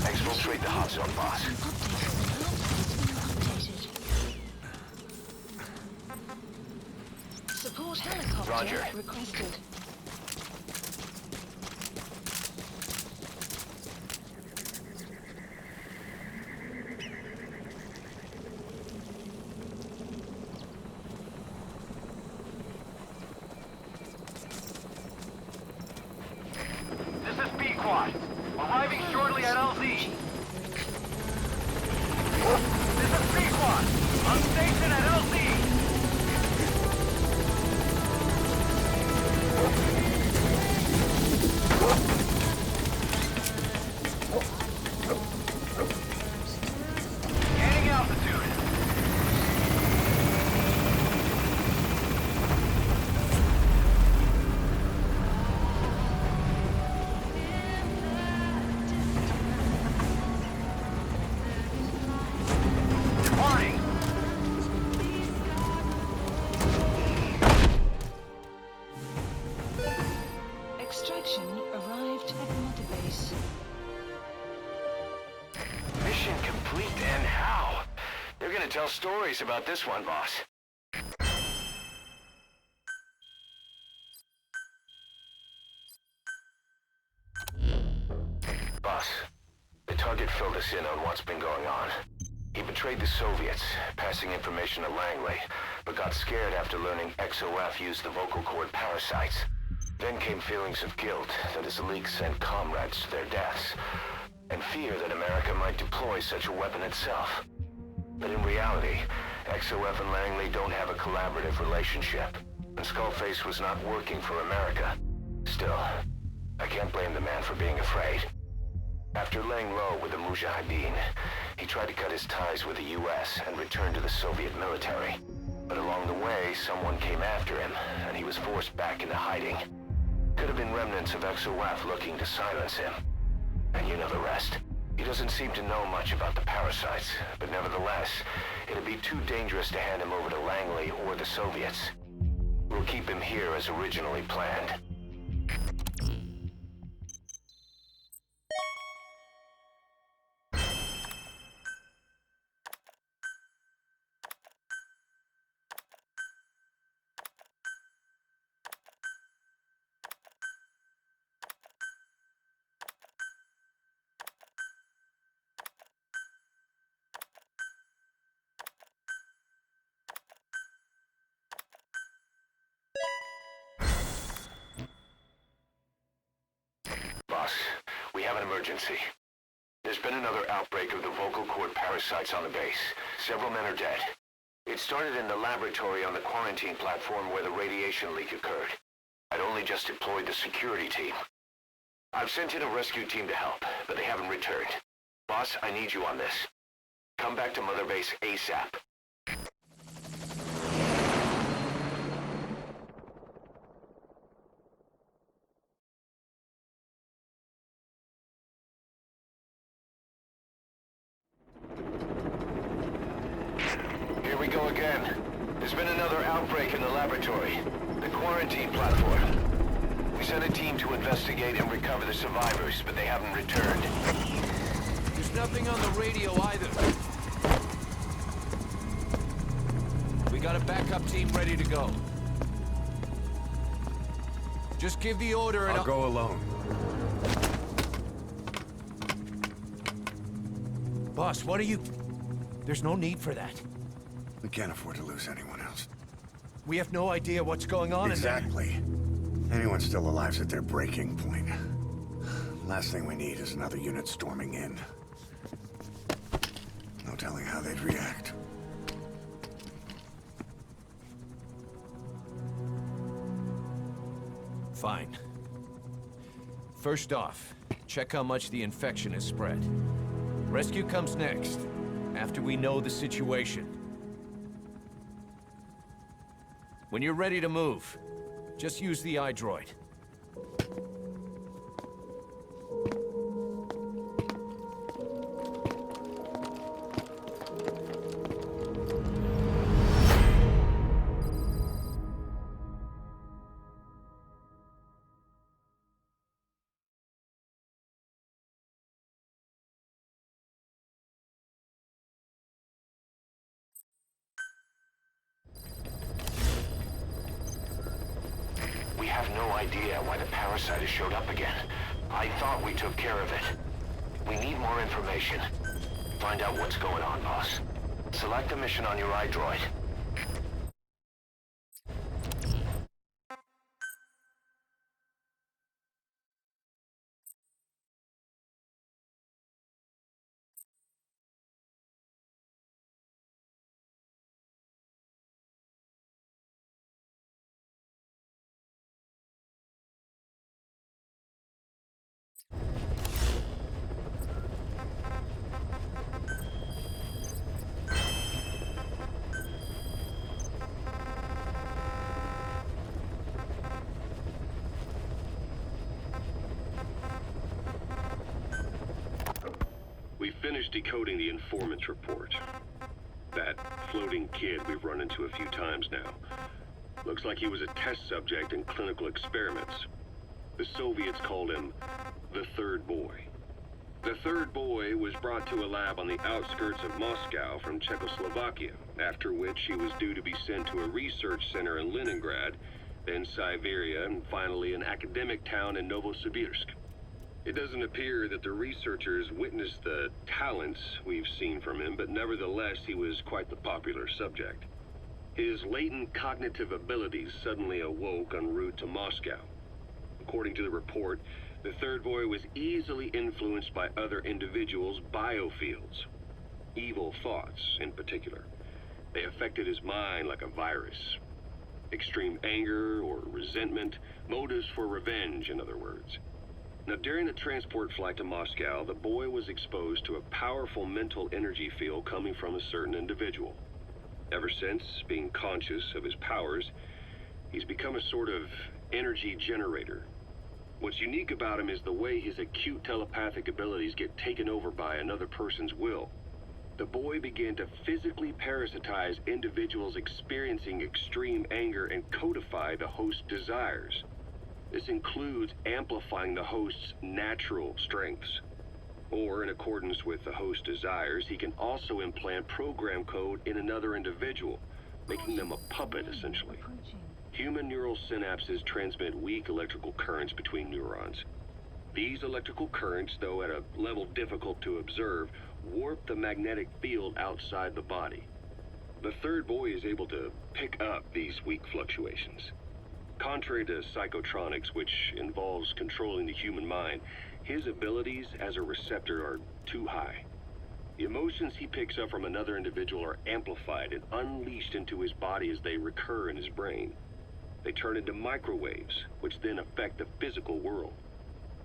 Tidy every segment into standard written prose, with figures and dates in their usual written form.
Exfiltrate the hot zone, boss. Support helicopter Roger. requested. This is B-Quad. Arriving shortly at LZ. This is B-Quad. On station at LZ. Gaining altitude. Warning. Extraction arrived at Mother Base. Mission complete, and how? They're gonna tell stories about this one, boss. Boss, the target filled us in on what's been going on. He betrayed the Soviets, passing information to Langley, but got scared after learning XOF used the vocal cord parasites. Then came feelings of guilt that his leaks sent comrades to their deaths, and fear that America might deploy such a weapon itself. But in reality, XOF and Langley don't have a collaborative relationship, and Skullface was not working for America. Still, I can't blame the man for being afraid. After laying low with the Mujahideen, he tried to cut his ties with the US and return to the Soviet military. But along the way, someone came after him, and he was forced back into hiding. Could have been remnants of XOF looking to silence him. And you know the rest. He doesn't seem to know much about the parasites, but nevertheless, it'd be too dangerous to hand him over to Langley or the Soviets. We'll keep him here as originally planned. Boss, we have an emergency. There's been another outbreak of the vocal cord parasites on the base. Several men are dead. It started in the laboratory on the quarantine platform where the radiation leak occurred. I'd only just deployed the security team. I've sent in a rescue team to help, but they haven't returned. Boss, I need you on this. Come back to Mother Base ASAP. Here we go again. There's been another outbreak in the laboratory. The quarantine platform. We sent a team to investigate and recover the survivors, but they haven't returned. There's nothing on the radio either. We got a backup team ready to go. Just give the order and I'll go alone. Boss, what are you... There's no need for that. We can't afford to lose anyone else. We have no idea what's going on in there. Exactly. Anyone still alive's at their breaking point. Last thing we need is another unit storming in. No telling how they'd react. Fine. First off, check how much the infection has spread. Rescue comes next, after we know the situation. When you're ready to move, just use the iDroid. have no idea why the parasite has showed up again. I thought we took care of it. We need more information. Find out what's going on, boss. Select a mission on your iDroid. We finished decoding the informant's report. That floating kid we've run into a few times now. Looks like he was a test subject in clinical experiments. The Soviets called him the Third Boy. The Third Boy was brought to a lab on the outskirts of Moscow from Czechoslovakia, after which he was due to be sent to a research center in Leningrad, then Siberia, and finally an academic town in Novosibirsk. It doesn't appear that the researchers witnessed the talents we've seen from him, but nevertheless he was quite the popular subject. His latent cognitive abilities suddenly awoke en route to Moscow. According to the report, the Third Boy was easily influenced by other individuals' biofields. Evil thoughts, in particular. They affected his mind like a virus. Extreme anger or resentment, motives for revenge, in other words. Now, during the transport flight to Moscow, the boy was exposed to a powerful mental energy field coming from a certain individual. Ever since, being conscious of his powers, he's become a sort of energy generator. What's unique about him is the way his acute telepathic abilities get taken over by another person's will. The boy began to physically parasitize individuals experiencing extreme anger and codify the host's desires. This includes amplifying the host's natural strengths. Or, in accordance with the host's desires, he can also implant program code in another individual, making them a puppet, essentially. Human neural synapses transmit weak electrical currents between neurons. These electrical currents, though at a level difficult to observe, warp the magnetic field outside the body. The Third Boy is able to pick up these weak fluctuations. Contrary to psychotronics, which involves controlling the human mind, his abilities as a receptor are too high. The emotions he picks up from another individual are amplified and unleashed into his body as they recur in his brain. They turn into microwaves, which then affect the physical world,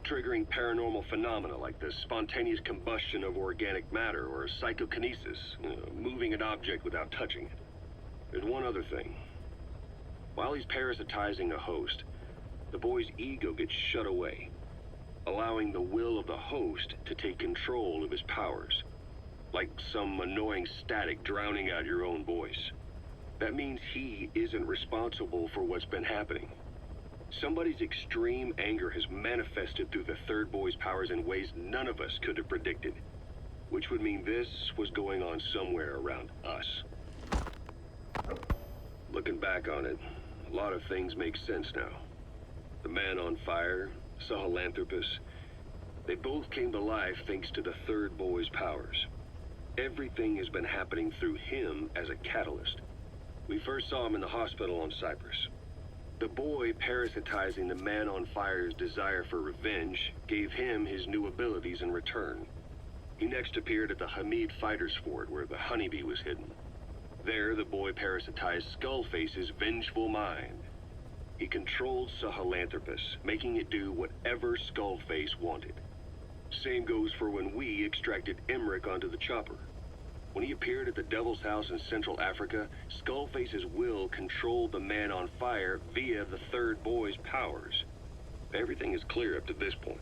triggering paranormal phenomena like the spontaneous combustion of organic matter or psychokinesis, moving an object without touching it. There's one other thing. While he's parasitizing a host, the boy's ego gets shut away, allowing the will of the host to take control of his powers, like some annoying static drowning out your own voice. That means he isn't responsible for what's been happening. Somebody's extreme anger has manifested through the Third Boy's powers in ways none of us could have predicted, which would mean this was going on somewhere around us. Looking back on it, a lot of things make sense now. The Man on Fire, Sahelanthropus, they both came to life thanks to the Third Boy's powers. Everything has been happening through him as a catalyst. We first saw him in the hospital on Cyprus. The boy parasitizing the Man on Fire's desire for revenge gave him his new abilities in return. He next appeared at the Hamid Fighters Fort where the honeybee was hidden. There, the boy parasitized Skullface's vengeful mind. He controlled Sahelanthropus, making it do whatever Skullface wanted. Same goes for when we extracted Emmerich onto the chopper. When he appeared at the Devil's House in Central Africa, Skullface's will controlled the Man on Fire via the Third Boy's powers. Everything is clear up to this point.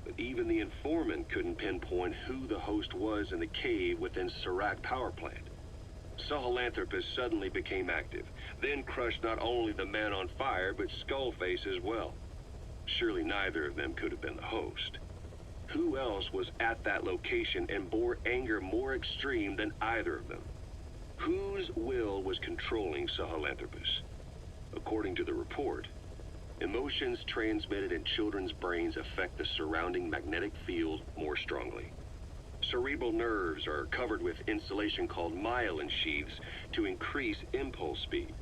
But even the informant couldn't pinpoint who the host was in the cave within Serac power plant. Sahelanthropus suddenly became active, then crushed not only the Man on Fire, but Skullface as well. Surely neither of them could have been the host. Who else was at that location and bore anger more extreme than either of them? Whose will was controlling Sahelanthropus? According to the report, Emotions transmitted in children's brains affect the surrounding magnetic field more strongly. Cerebral nerves are covered with insulation called myelin sheaths to increase impulse speed.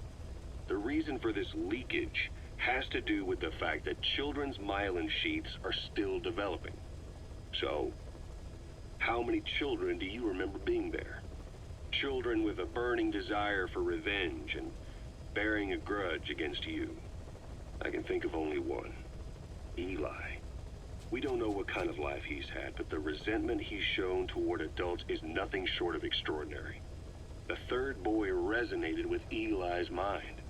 The reason for this leakage has to do with the fact that children's myelin sheaths are still developing. So, how many children do you remember being there? Children with a burning desire for revenge and bearing a grudge against you. I can think of only one. Eli. We don't know what kind of life he's had, but the resentment he's shown toward adults is nothing short of extraordinary. The third boy resonated with Eli's mind.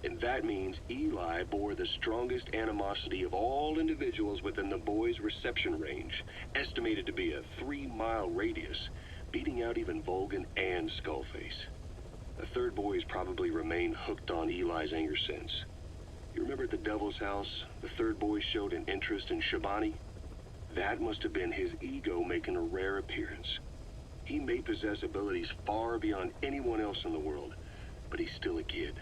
And that means Eli bore the strongest animosity of all individuals within the boy's reception range, estimated to be a 3-mile radius, beating out even Volgin and Skullface. The third boy's probably remained hooked on Eli's anger since. You remember at the Devil's House, the third boy showed an interest in Shabani? That must have been his ego making a rare appearance. He may possess abilities far beyond anyone else in the world, but he's still a kid.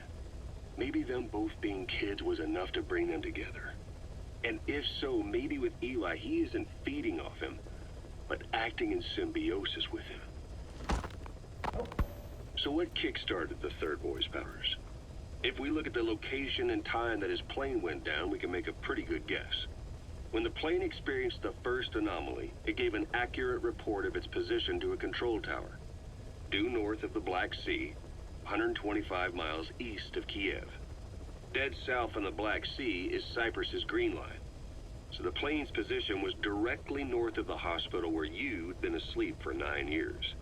Maybe them both being kids was enough to bring them together. And if so, maybe with Eli, he isn't feeding off him, but acting in symbiosis with him. So what kick-started the third boy's powers? If we look at the location and time that his plane went down, we can make a pretty good guess. When the plane experienced the first anomaly, it gave an accurate report of its position to a control tower, due north of the Black Sea, 125 miles east of Kiev. Dead south on the Black Sea is Cyprus's Green Line. So the plane's position was directly north of the hospital where you'd been asleep for 9 years.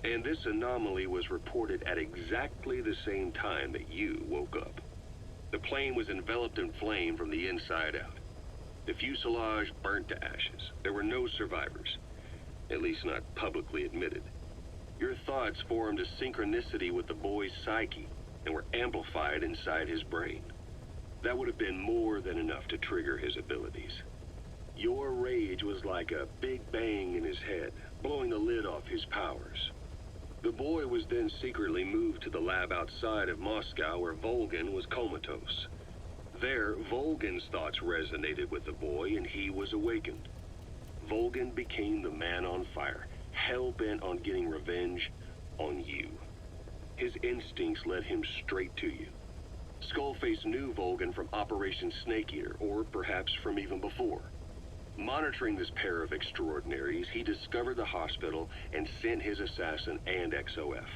And this anomaly was reported at exactly the same time that you woke up. The plane was enveloped in flame from the inside out. The fuselage burnt to ashes. There were no survivors, at least not publicly admitted. Your thoughts formed a synchronicity with the boy's psyche and were amplified inside his brain. That would have been more than enough to trigger his abilities. Your rage was like a big bang in his head, blowing the lid off his powers. The boy was then secretly moved to the lab outside of Moscow where Volgin was comatose. There, Volgin's thoughts resonated with the boy and he was awakened. Volgin became the man on fire, hell-bent on getting revenge on you. His instincts led him straight to you. Skullface knew Volgin from Operation Snake Eater, or perhaps from even before. Monitoring this pair of extraordinaries, he discovered the hospital and sent his assassin and XOF.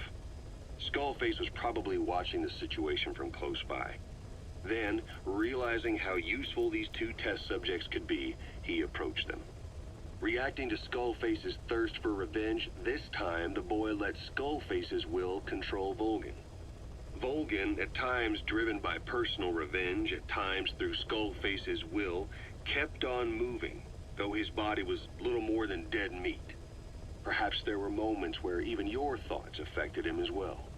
Skullface was probably watching the situation from close by. Then, realizing how useful these two test subjects could be, he approached them. Reacting to Skullface's thirst for revenge, this time the boy let Skullface's will control Volgin. Volgin, at times driven by personal revenge, at times through Skullface's will, kept on moving, though his body was little more than dead meat. Perhaps there were moments where even your thoughts affected him as well.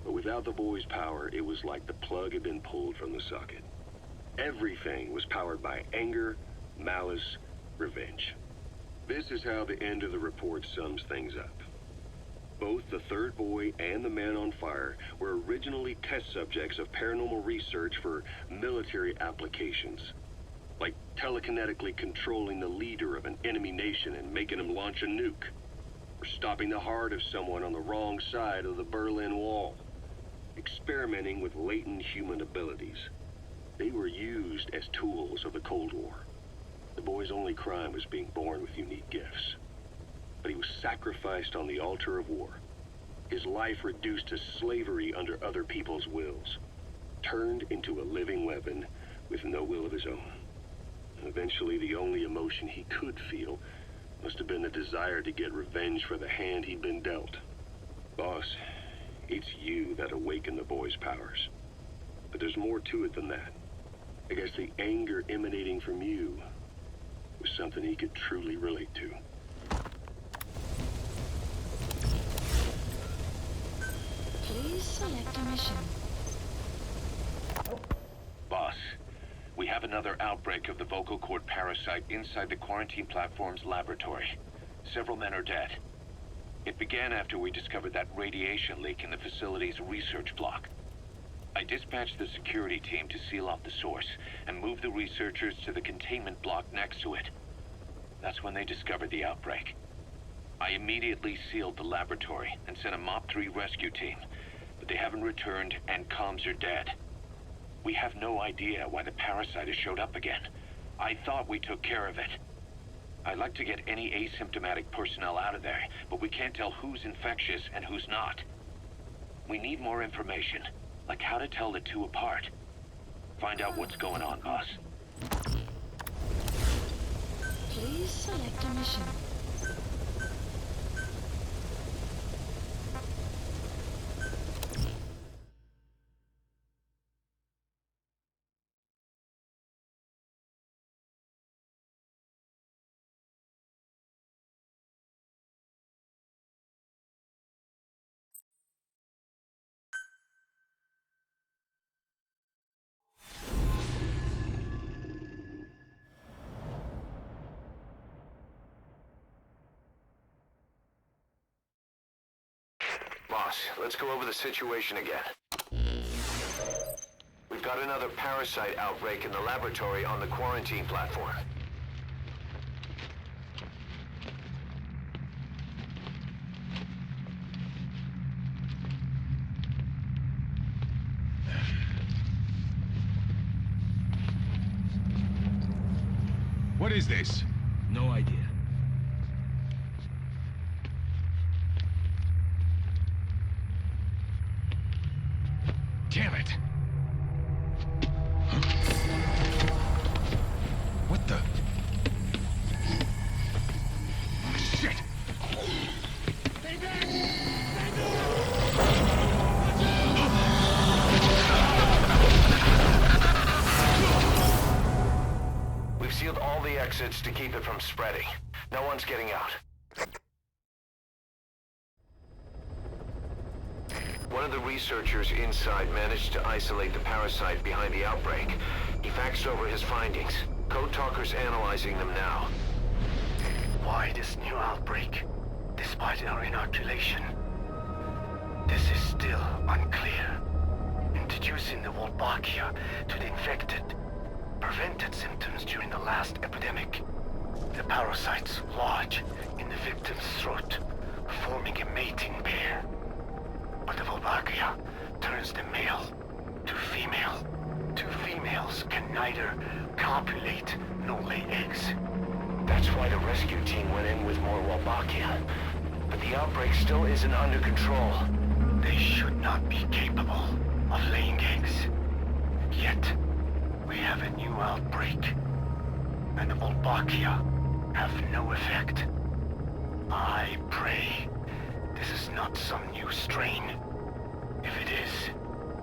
But without the boy's power, it was like the plug had been pulled from the socket. Everything was powered by anger, malice, revenge. This is how the end of the report sums things up. Both the third boy and the man on fire were originally test subjects of paranormal research for military applications, like telekinetically controlling the leader of an enemy nation and making him launch a nuke, or stopping the heart of someone on the wrong side of the Berlin Wall, experimenting with latent human abilities. They were used as tools of the Cold War. The boy's only crime was being born with unique gifts. But he was sacrificed on the altar of war. His life reduced to slavery under other people's wills. Turned into a living weapon with no will of his own. Eventually, the only emotion he could feel must have been the desire to get revenge for the hand he'd been dealt. Boss, it's you that awakened the boy's powers. But there's more to it than that. I guess the anger emanating from you was something he could truly relate to. Please select a mission. Boss, we have another outbreak of the vocal cord parasite inside the quarantine platform's laboratory. Several men are dead. It began after we discovered that radiation leak in the facility's research block. I dispatched the security team to seal off the source and move the researchers to the containment block next to it. That's when they discovered the outbreak. I immediately sealed the laboratory and sent a MOP-3 rescue team, but they haven't returned and comms are dead. We have no idea why the parasite has showed up again. I thought we took care of it. I'd like to get any asymptomatic personnel out of there, but we can't tell who's infectious and who's not. We need more information, like how to tell the two apart. Find out what's going on, boss. Please select a mission. Boss, let's go over the situation again. We've got another parasite outbreak in the laboratory on the quarantine platform. What is this? No idea. Damn it! What the? Shit! We've sealed all the exits to keep it from spreading. No one's getting out. One of the researchers inside managed to isolate the parasite behind the outbreak. He faxed over his findings. Code Talker's analyzing them now. Why this new outbreak, despite our inoculation? This is still unclear. Introducing the Wolbachia to the infected prevented symptoms during the last epidemic. The parasites lodge in the victim's throat, forming a mating pair. But the Wolbachia turns the male to female. Two females can neither copulate nor lay eggs. That's why the rescue team went in with more Wolbachia. But the outbreak still isn't under control. They should not be capable of laying eggs. Yet, we have a new outbreak. And the Wolbachia have no effect. I pray this is not some new strain. If it is,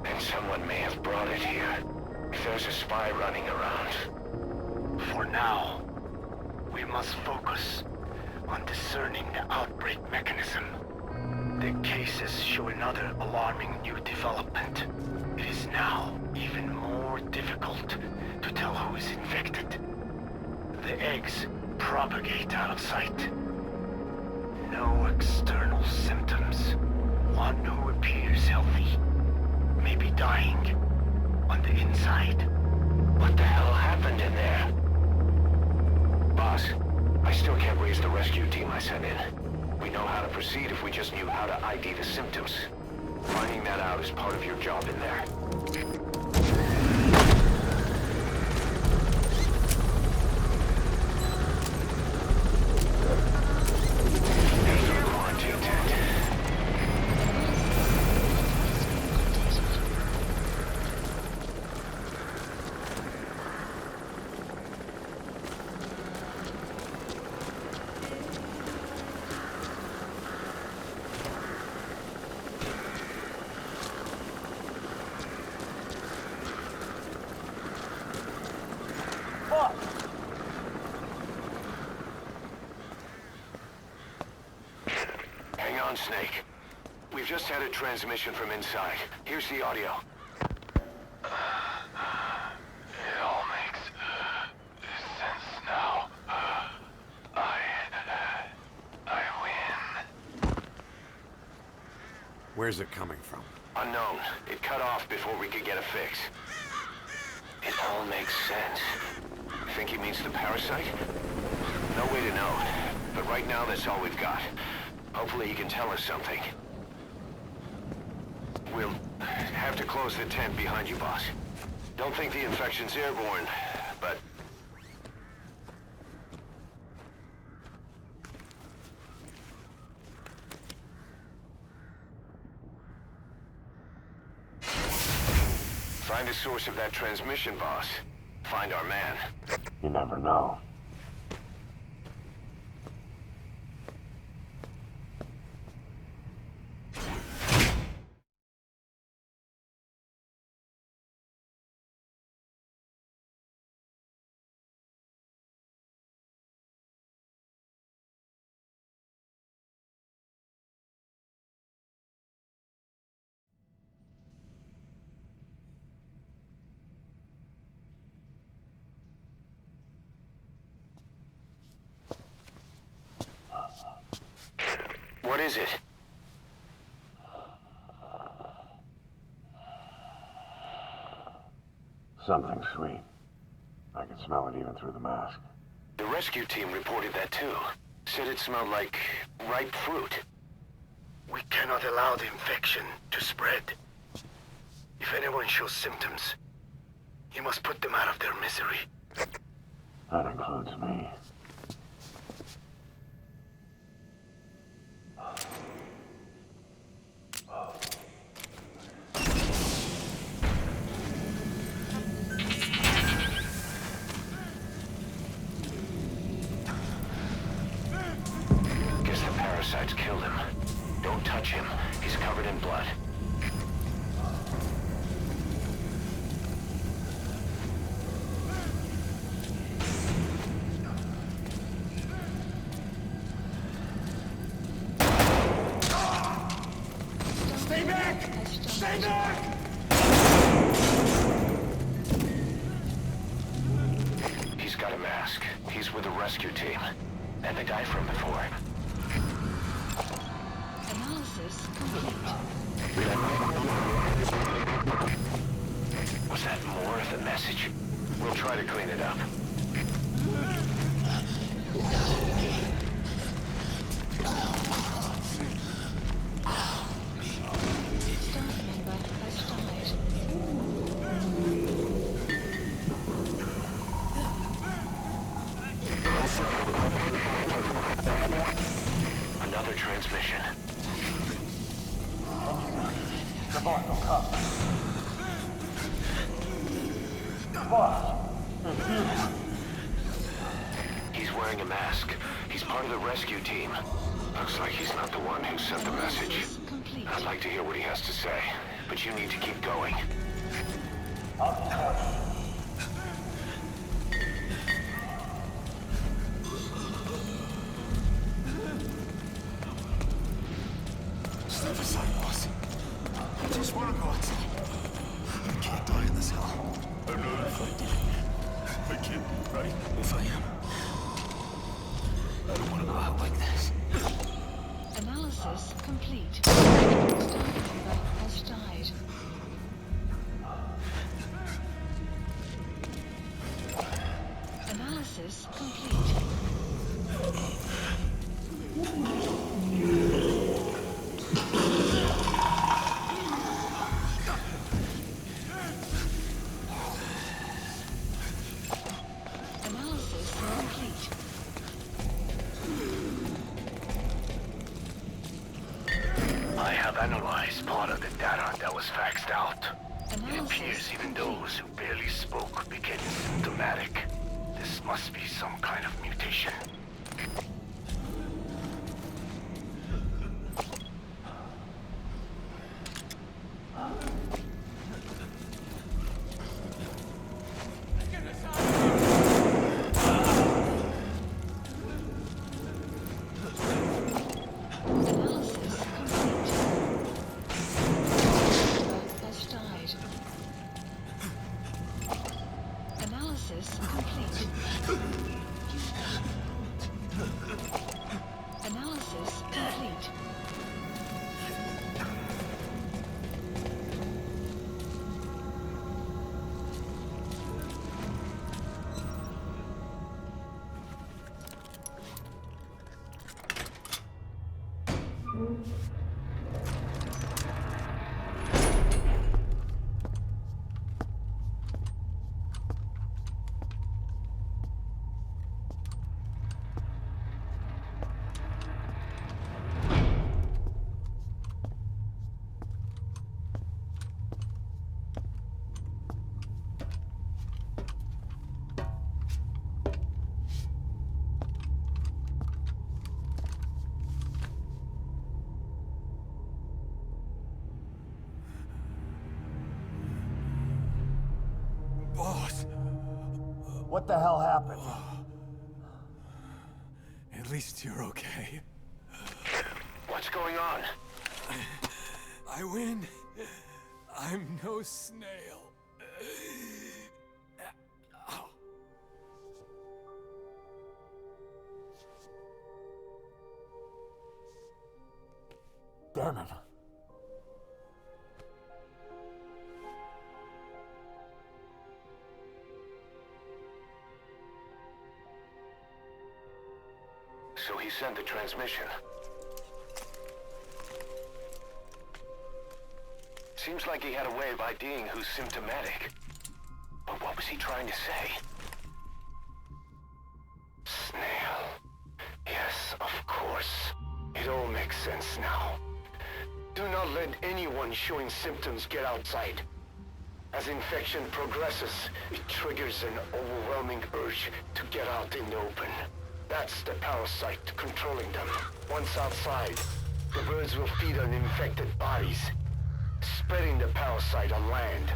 then someone may have brought it here. If there's a spy running around. For now, we must focus on discerning the outbreak mechanism. The cases show another alarming new development. It is now even more difficult to tell who is infected. The eggs propagate out of sight. No external symptoms. One who appears healthy may be dying on the inside. What the hell happened in there? Boss, I still can't raise the rescue team I sent in. We know how to proceed if we just knew how to ID the symptoms. Finding that out is part of your job in there. Hang on, Snake. We've just had a transmission from inside. Here's the audio. It all makes sense now. I win. Where's it coming from? Unknown. It cut off before we could get a fix. It all makes sense. Think he means the parasite? No way to know. But right now, that's all we've got. Hopefully he can tell us something. We'll have to close the tent behind you, boss. Don't think the infection's airborne, but... Find the source of that transmission, boss. Find our man. You never know. What is it? Something sweet. I can smell it even through the mask. The rescue team reported that too. Said it smelled like ripe fruit. We cannot allow the infection to spread. If anyone shows symptoms, you must put them out of their misery. That includes me. Guess the parasites killed him. Don't touch him. He's covered in blood. Stay back! Stay back! He's got a mask. He's with the rescue team. And the guy from before. Analysis complete. Was that more of the message? We'll try to clean it up. Staff member has died. Another transmission. He's wearing a mask. He's part of the rescue team. Looks like he's not the one who sent the message. Analysis complete. I'd like to hear what he has to say, but you need to keep going. Step aside, boss. I just want to go outside. I can't die in this hell. I'm not infected. I can't be right if I am. I don't want to go out like this. Analysis complete. Staff member has died. Analysis complete. Analysis complete. I have analyzed part of the data that was faxed out. It Analysis appears even complete. those who barely spoke became symptomatic. This must be some kind of mutation. Analysis complete. Has died. Analysis complete. Boss, What the hell happened? at least you're okay. What's going on? I win. I'm no snail. Damn it. So he sent the transmission. Seems like he had a way of IDing who's symptomatic. But what was he trying to say? Snail. Yes, of course. It all makes sense now. Do not let anyone showing symptoms get outside. As infection progresses, it triggers an overwhelming urge to get out in the open. That's the parasite controlling them. Once outside, the birds will feed on infected bodies, spreading the parasite on land.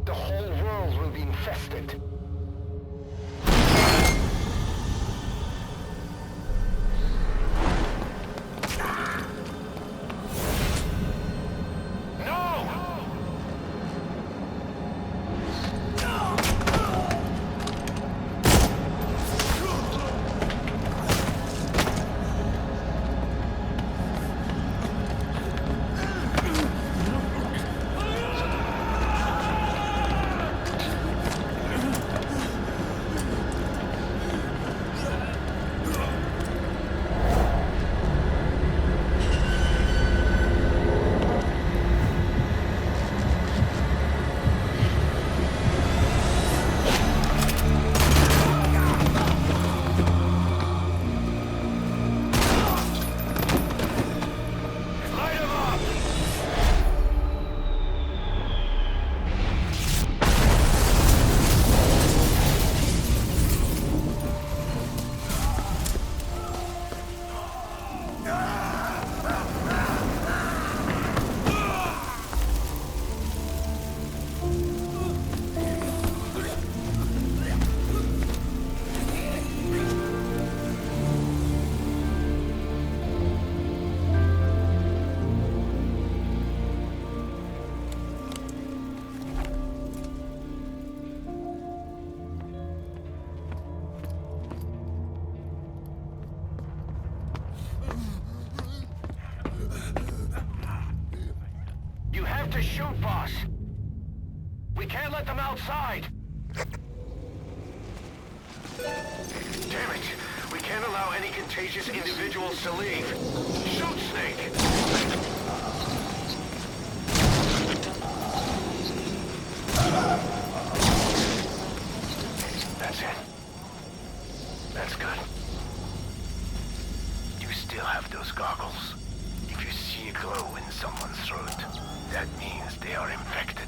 The whole world will be infested. To shoot, boss. We can't let them outside. Damn it. We can't allow any contagious individuals to leave. Shoot, Snake. That's it. That's good. You still have those goggles. If you see a glow in someone's throat, that means they are infected.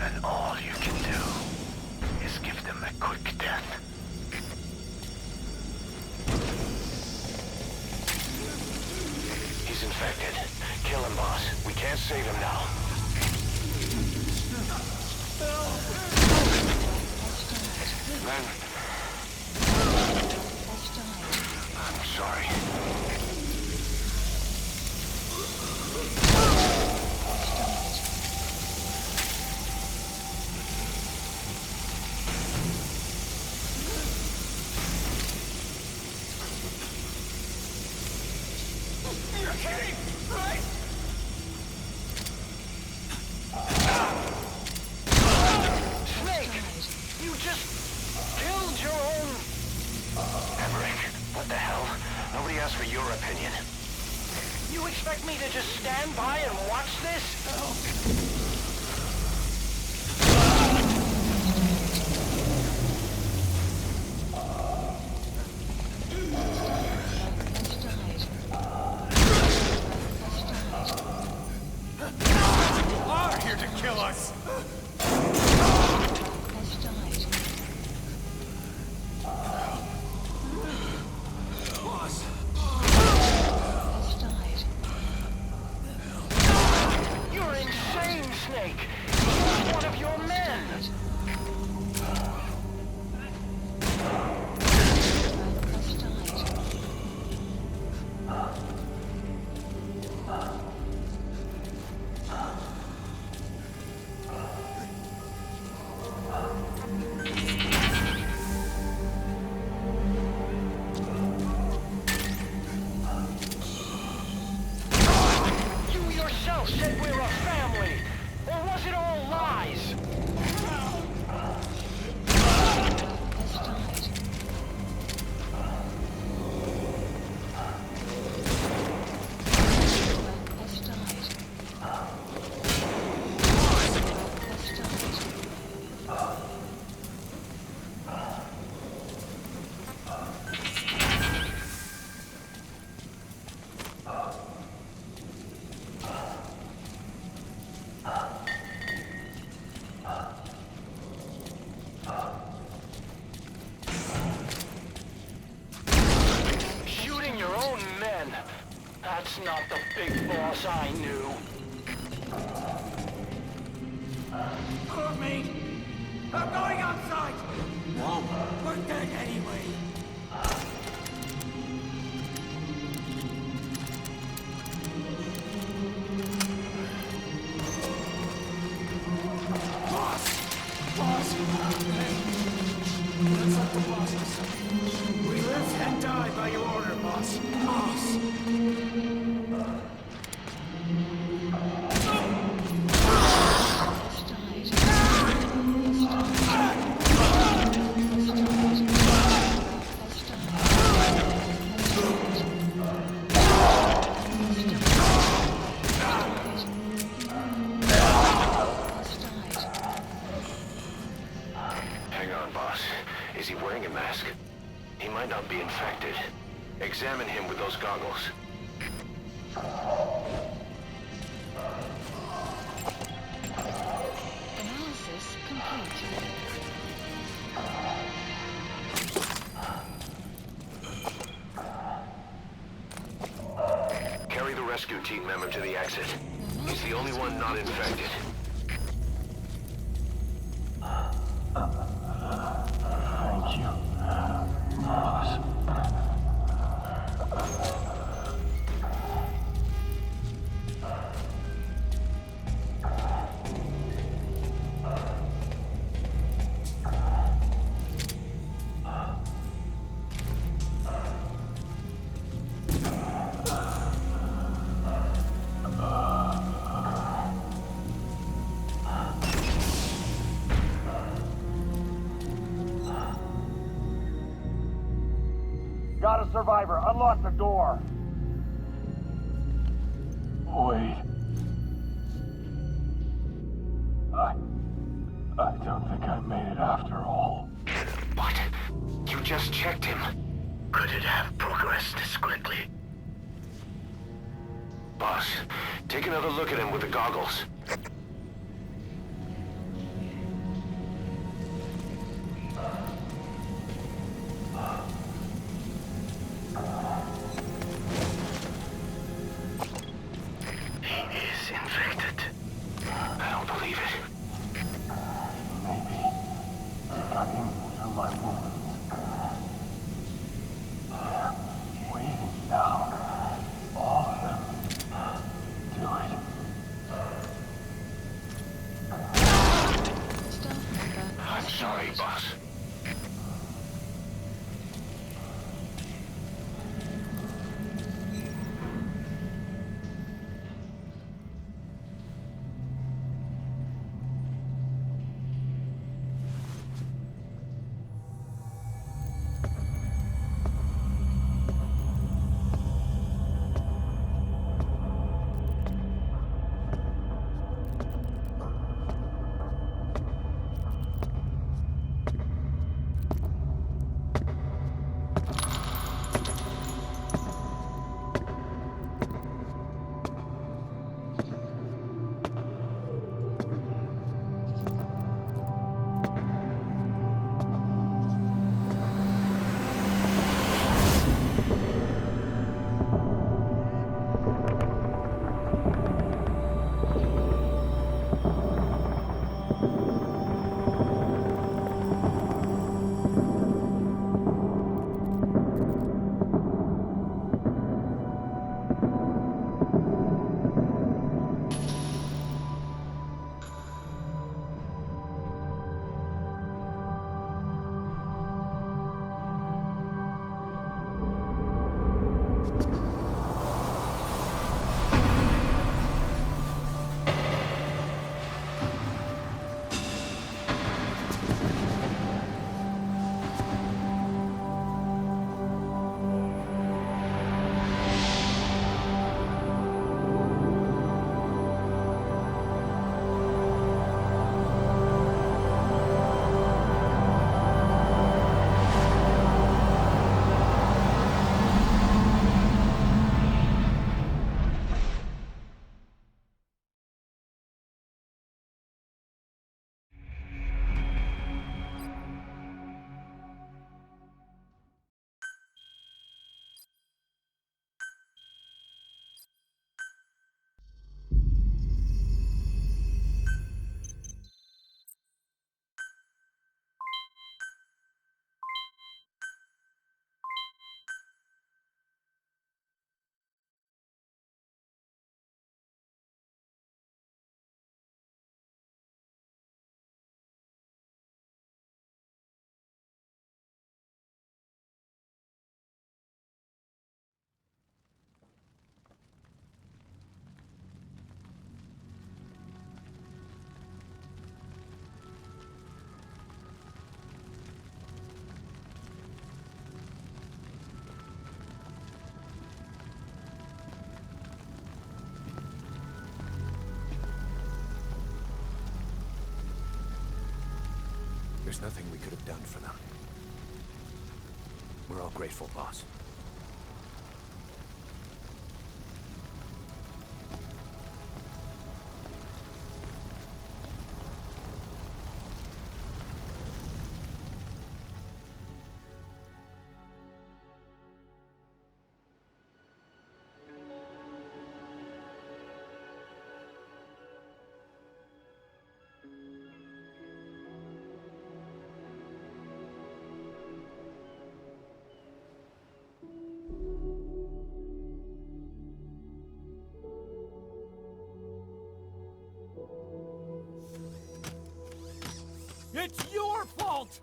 And all you can do is give them a quick death. He's infected. Kill him, boss. We can't save him now. Men. I'm sorry. You're kidding, right? just stand by and watch this? Are here to kill us! Has died. Boss! Has died. You're insane, Snake! He's one of your men! Has died. You yourself said we're a family! Or was it all lies? Has died. Has died. Has died. Shooting your own men! That's not the big boss I knew. Mate! I'm going outside! No, we're dead anyway! Boss! Boss! That's not the bosses. We live and die by your order, boss. Boss! Has died. Has died. Has died. Has died. Hang on, boss. Is he wearing a mask? He might not be infected. Examine him with those goggles. Analysis complete. Carry the rescue team member to the exit. He's the only one not infected. Thank you, boss. Got a survivor. Unlock the door. Wait. I don't think I made it after all. What? You just checked him. Could it have progressed this quickly? Boss, take another look at him with the goggles. He is infected. I don't believe it. Maybe cutting through my wounds. They're waiting now. All of them. Do it. There's nothing we could have done for them. We're all grateful, boss. It's your fault!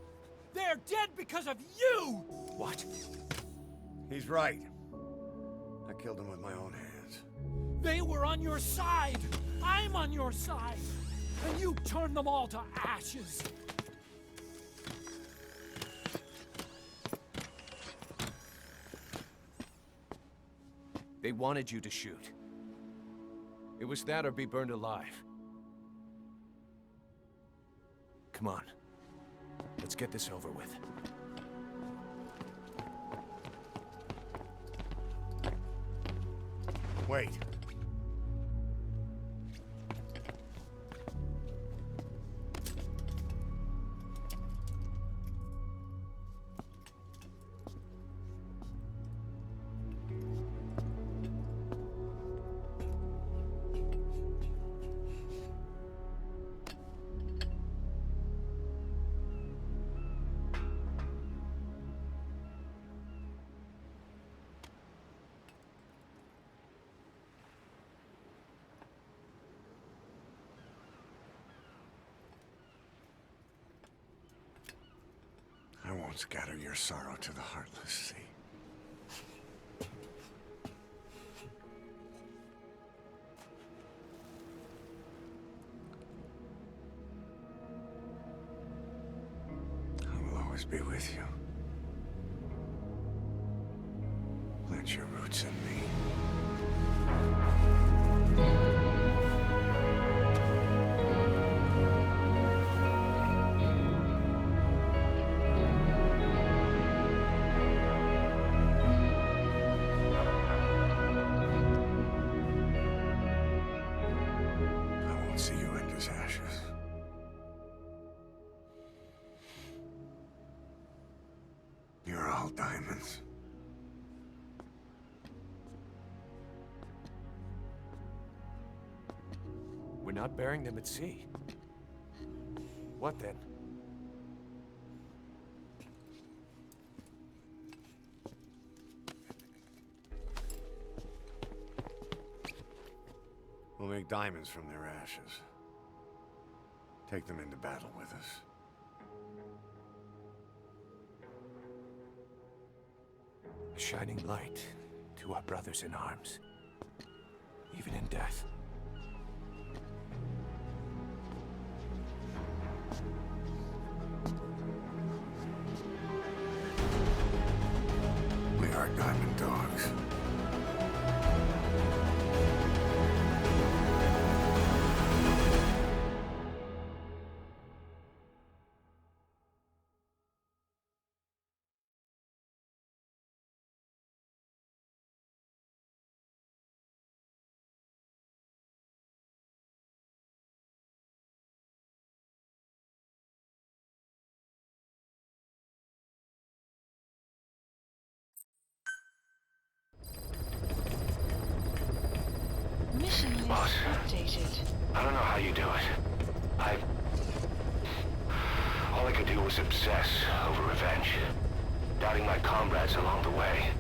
They're dead because of you! What? He's right. I killed him with my own hands. They were on your side! I'm on your side! And you turned them all to ashes! They wanted you to shoot. It was that or be burned alive. Come on. Let's get this over with. Wait. I won't scatter your sorrow to the heartless sea. I will always be with you. Plant your roots in me. See you end as ashes. You're all diamonds. We're not burying them at sea. What then? We'll make diamonds from their ashes. Take them into battle with us. A shining light to our brothers in arms, even in death. We are diamond dogs. Mission list Boss. updated. I don't know how you do it. All I could do was obsess over revenge, doubting my comrades along the way.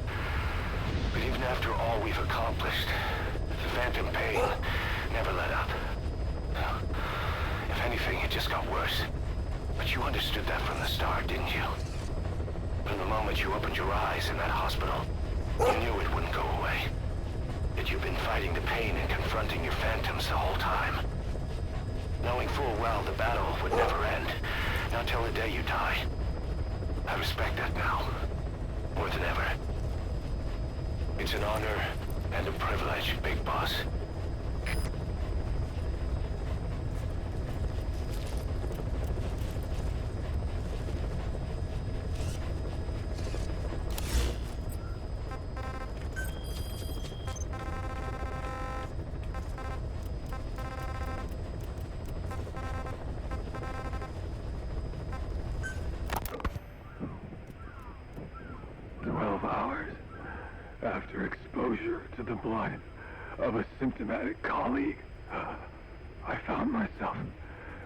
But even after all we've accomplished, the phantom pain never let up. If anything, it just got worse. But you understood that from the start, didn't you? From the moment you opened your eyes in that hospital, you knew it wouldn't go away. That you've been fighting the pain and confronting your phantoms the whole time. Knowing full well the battle would never end, not till the day you die. I respect that now, more than ever. It's an honor and a privilege, Big Boss. God of a symptomatic colleague, I found myself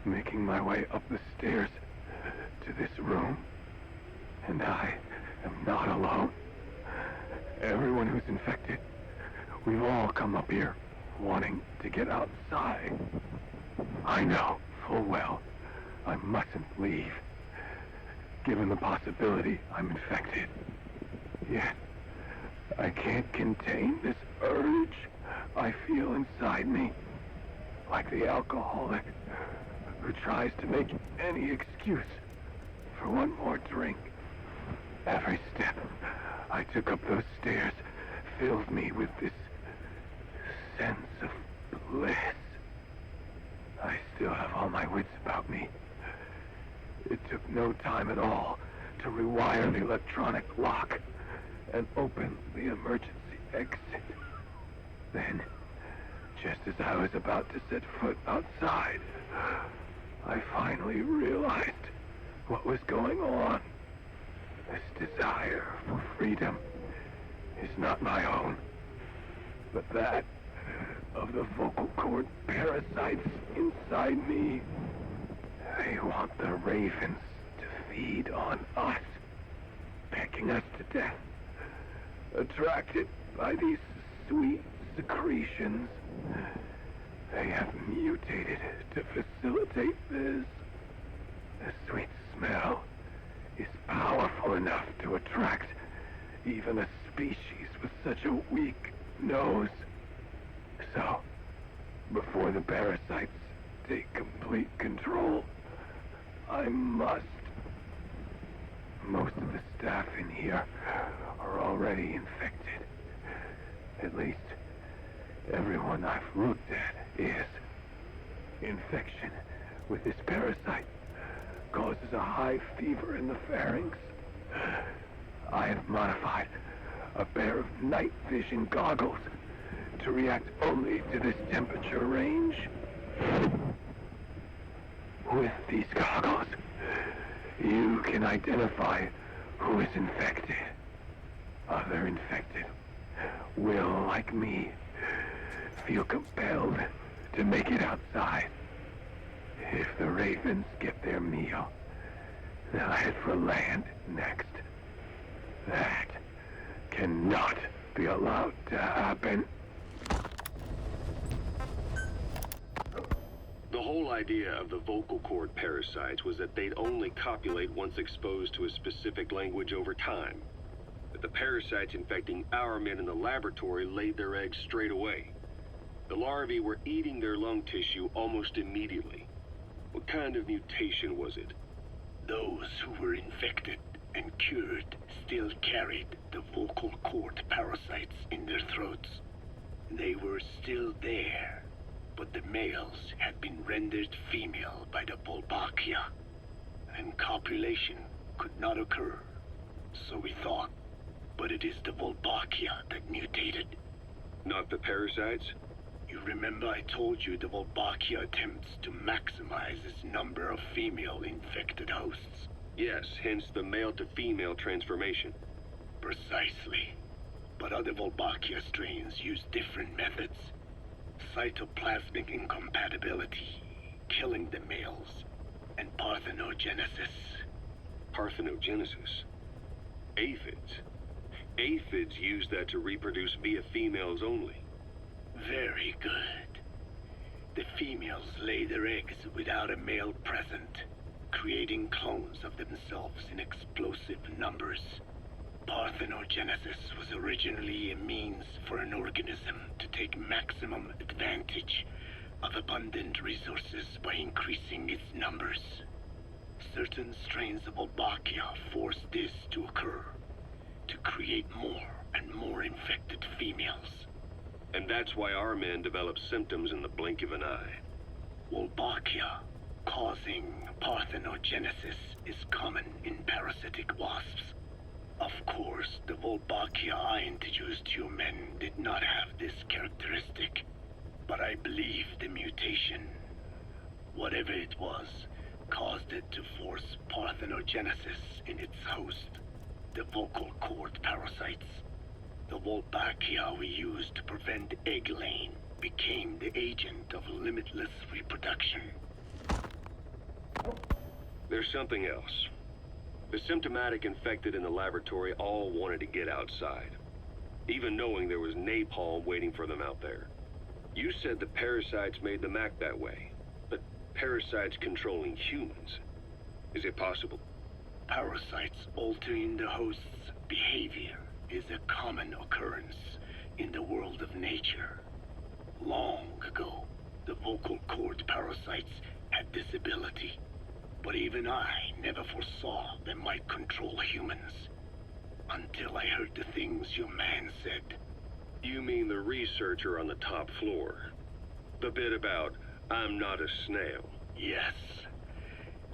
making my way up the stairs to this room. And I am not alone. Everyone who's infected, we've all come up here wanting to get outside. I know full well I mustn't leave, given the possibility I'm infected. Yet, I can't contain this urge I feel inside me, like the alcoholic who tries to make any excuse for one more drink. Every step I took up those stairs filled me with this sense of bliss. I still have all my wits about me. It took no time at all to rewire the electronic lock and open the emergency exit. Then, just as I was about to set foot outside, I finally realized what was going on. This desire for freedom is not my own, but that of the vocal cord parasites inside me. They want the ravens to feed on us, pecking us to death, attracted by these sweet secretions. They have mutated to facilitate this. The sweet smell is powerful enough to attract even a species with such a weak nose. So, before the parasites take complete control, I must. Most of the staff in here are already infected. At least, everyone I've looked at is. Infection with this parasite causes a high fever in the pharynx. I have modified a pair of night vision goggles to react only to this temperature range. With these goggles, you can identify who is infected. Other infected will, like me, feel compelled to make it outside. If the ravens get their meal, they'll head for land next. That cannot be allowed to happen. The whole idea of the vocal cord parasites was that they'd only copulate once exposed to a specific language over time. But the parasites infecting our men in the laboratory laid their eggs straight away. The larvae were eating their lung tissue almost immediately. What kind of mutation was it? Those who were infected and cured still carried the vocal cord parasites in their throats. They were still there, but the males had been rendered female by the Wolbachia, and copulation could not occur. So we thought, but it is the Wolbachia that mutated. Not the parasites? You remember I told you the Wolbachia attempts to maximize its number of female infected hosts? Yes, hence the male-to-female transformation. Precisely. But other Wolbachia strains use different methods. Cytoplasmic incompatibility, killing the males, and parthenogenesis. Parthenogenesis? Aphids? Aphids use that to reproduce via females only. Very good. The females lay their eggs without a male present, creating clones of themselves in explosive numbers. Parthenogenesis was originally a means for an organism to take maximum advantage of abundant resources by increasing its numbers. Certain strains of Wolbachia force this to occur, to create more and more infected females. And that's why our men develop symptoms in the blink of an eye. Wolbachia, causing parthenogenesis, is common in parasitic wasps. Of course, the Wolbachia I introduced to you men did not have this characteristic, but I believe the mutation, whatever it was, caused it to force parthenogenesis in its host, the vocal cord parasites. The Wolbachia we used to prevent egg laying became the agent of limitless reproduction. There's something else. The symptomatic infected in the laboratory all wanted to get outside, even knowing there was napalm waiting for them out there. You said the parasites made them act that way, but parasites controlling humans. Is it possible? Parasites altering the host's behavior is a common occurrence in the world of nature. Long ago, the vocal cord parasites had this ability, but even I never foresaw they might control humans. Until I heard the things your man said. You mean the researcher on the top floor? The bit about, I'm not a snail. Yes.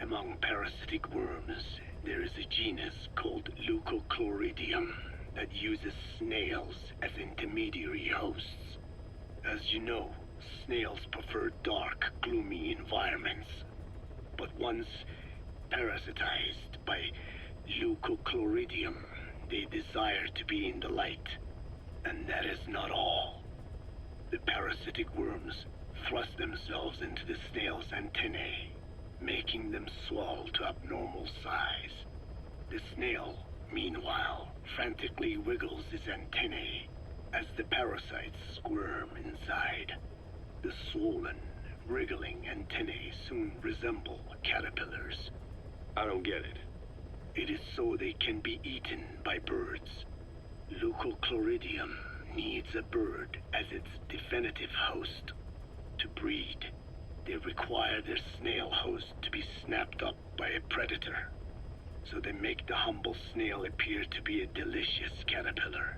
Among parasitic worms, there is a genus called Leucochloridium that uses snails as intermediary hosts. As you know, snails prefer dark, gloomy environments. But once parasitized by Leucochloridium, they desire to be in the light. And that is not all. The parasitic worms thrust themselves into the snail's antennae, making them swell to abnormal size. The snail, meanwhile, frantically wiggles his antennae as the parasites squirm inside. The swollen, wriggling antennae soon resemble caterpillars. I don't get it. It is so they can be eaten by birds. Leucochloridium needs a bird as its definitive host. To breed, they require their snail host to be snapped up by a predator. So they make the humble snail appear to be a delicious caterpillar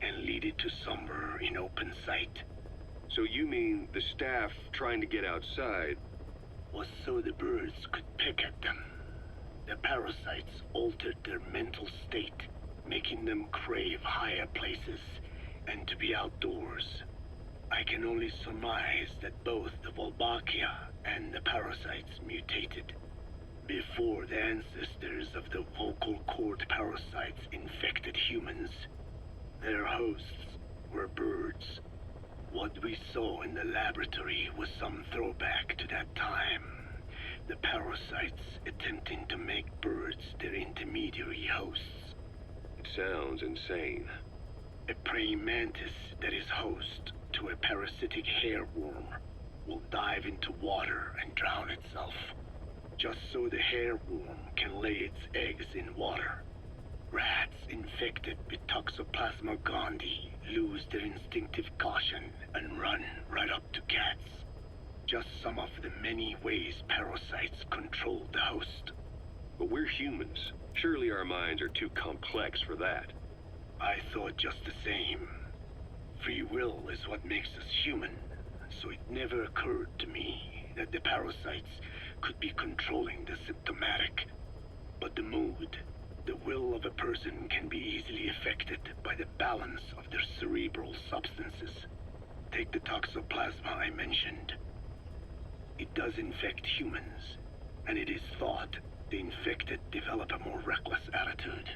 and lead it to somewhere in open sight. So you mean the staff trying to get outside was so the birds could pick at them. The parasites altered their mental state, making them crave higher places and to be outdoors. I can only surmise that both the Wolbachia and the parasites mutated before the ancestors of the vocal cord parasites infected humans. Their hosts were birds. What we saw in the laboratory was some throwback to that time. The parasites attempting to make birds their intermediary hosts. It sounds insane. A praying mantis that is host to a parasitic hairworm will dive into water and drown itself, just so the hairworm can lay its eggs in water. Rats infected with Toxoplasma gondii lose their instinctive caution and run right up to cats. Just some of the many ways parasites control the host. But we're humans. Surely our minds are too complex for that. I thought just the same. Free will is what makes us human, so it never occurred to me that the parasites could be controlling the symptomatic. But the mood, the will of a person can be easily affected by the balance of their cerebral substances. Take the Toxoplasma I mentioned. It does infect humans, and it is thought the infected develop a more reckless attitude.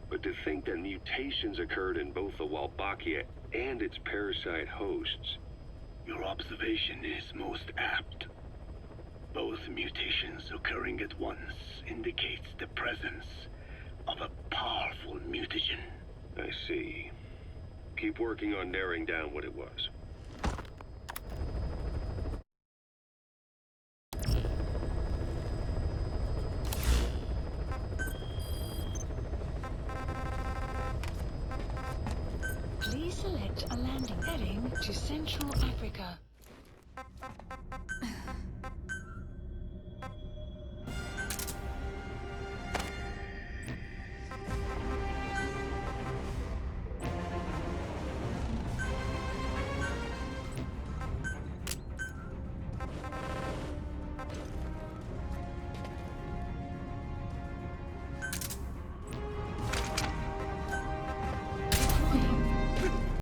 But to think that mutations occurred in both the Wolbachia and its parasite hosts. Your observation is most apt. Both mutations occurring at once indicates the presence of a powerful mutagen. I see. Keep working on narrowing down what it was. Please select a landing heading to Central Africa.